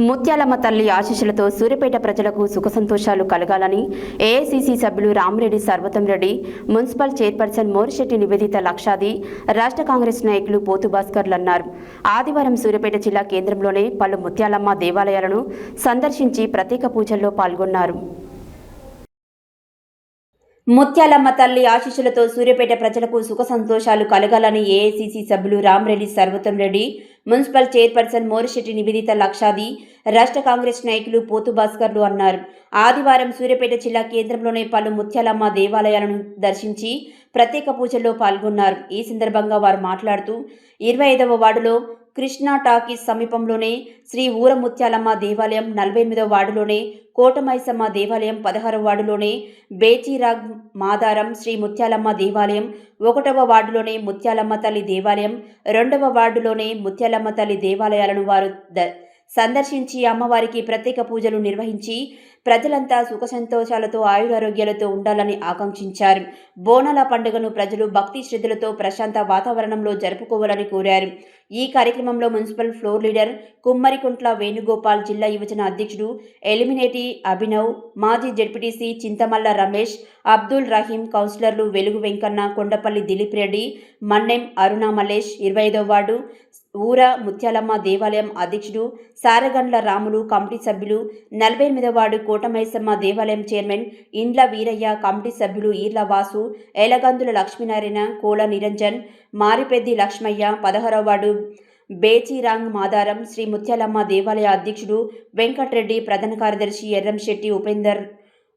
ముత్యాలమ్మ తల్లి ఆశీస్సులతో సూర్యాపేట ప్రజలకు సుఖ సంతోషాలు కలగాలని ఏఐసీసీ సభ్యులు రామిరెడ్డి సర్వతం రెడ్డి, మున్సిపల్ చైర్పర్సన్ మోరిశెట్టి నివేదిత లక్షాది, రాష్ట్ర కాంగ్రెస్ నాయకులు పోతు భాస్కర్లు అన్నారు. ఆదివారం సూర్యాపేట జిల్లా కేంద్రంలోనే పలు ముత్యాలమ్మ దేవాలయాలను సందర్శించి ప్రత్యేక పూజల్లో పాల్గొన్నారు. ముత్యాలమ్మ తల్లి ఆశీస్సులతో సూర్యాపేట ప్రజలకు సుఖ సంతోషాలు కలగాలని ఏఐసీసీ సభ్యులు రామిరెడ్డి సర్వతం రెడ్డి, మున్సిపల్ చైర్పర్సన్ మోరిశెట్టి నివేదిత లక్షాది, రాష్ట్ర కాంగ్రెస్ నాయకులు పోతు భాస్కర్లు అన్నారు. ఆదివారం సూర్యాపేట జిల్లా కేంద్రంలోనే పలు ముత్యాలమ్మ దేవాలయాలను దర్శించి ప్రత్యేక పూజల్లో పాల్గొన్నారు. ఈ సందర్భంగా వారు మాట్లాడుతూ 25వ వార్డులో కృష్ణా టాకీస్ సమీపంలోనే శ్రీ ఊర ముత్యాలమ్మ దేవాలయం, 48వ వార్డులోనే కోటమైసమ్మ దేవాలయం, 16వ వార్డులోనే బేచిరాగ్ మాదారం శ్రీ ముత్యాలమ్మ దేవాలయం, 1వ వార్డులోనే ముత్యాలమ్మ తల్లి దేవాలయం, 2వ వార్డులోనే ముత్యాలమ్మ తల్లి దేవాలయాలను వారు సందర్శించి అమ్మవారికి ప్రత్యేక పూజలు నిర్వహించి ప్రజలంతా సుఖ సంతోషాలతో ఆయురారోగ్యాలతో ఉండాలని ఆకాంక్షించారు. బోనాల పండుగను ప్రజలు భక్తి శ్రద్ధలతో ప్రశాంత వాతావరణంలో జరుపుకోవాలని కోరారు. ఈ కార్యక్రమంలో municipal floor leader Kummarikuntla Venugopal, జిల్లా యువజన అధ్యక్షుడు ఎలిమినేటి అభినవ్, మాజీ జెడ్పీటీసీ చింతమల్ల రమేష్, అబ్దుల్ రహీం, కౌన్సిలర్లు వెలుగు వెంకన్న, కొండపల్లి దిలీప్ రెడ్డి, మన్నెం అరుణ మల్లేష్, 25వ వార్డు ఊర ముత్యాలమ్మ దేవాలయం అధ్యక్షుడు సారగండ్ల రాములు, కమిటీ సభ్యులు, 48వ వార్డు కోటమైసమ్మ దేవాలయం చైర్మన్ ఇండ్ల వీరయ్య, కమిటీ సభ్యులు ఈర్ల వాసు, ఏలగందుల లక్ష్మీనారాయణ, కోల నిరంజన్, మారిపెద్ది లక్ష్మయ్య, 16వ వార్డు బేచిరాంగ్ మాదారం శ్రీ ముత్యాలమ్మ దేవాలయ అధ్యక్షుడు వెంకట్రెడ్డి, ప్రధాన కార్యదర్శి ఎర్రంశెట్టి ఉపేందర్,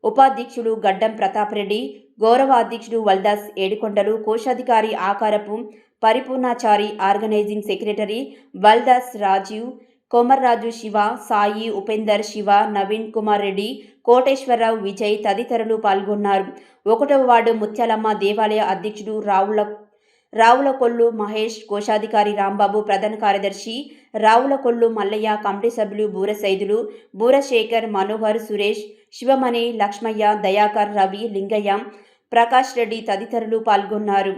ఉపాధ్యక్షుడు గడ్డం ప్రతాప్ రెడ్డి, గౌరవ అధ్యక్షుడు వల్దాస్ ఏడుకొండలు, కోశాధికారి ఆకారపు పరిపూర్ణాచారి, ఆర్గనైజింగ్ సెక్రటరీ వల్దాస్ రాజీవ్, కొమర్రాజు శివ, సాయి, ఉపేందర్, శివ, నవీన్ కుమార్ రెడ్డి, కోటేశ్వరరావు, విజయ్ తదితరులు పాల్గొన్నారు. 1వ వార్డు ముత్యాలమ్మ దేవాలయ అధ్యక్షుడు రావులకొల్లు మహేష్, కోశాధికారి రాంబాబు, ప్రధాన కార్యదర్శి రావులకొల్లు మల్లయ్య, కమిటీ సభ్యులు బూర సైదులు, బూరశేఖర్, మనోహర్, సురేష్, శివమణి, లక్ష్మయ్య, దయాకర్, రవి, లింగయ్య, ప్రకాష్ రెడ్డి తదితరులు పాల్గొన్నారు.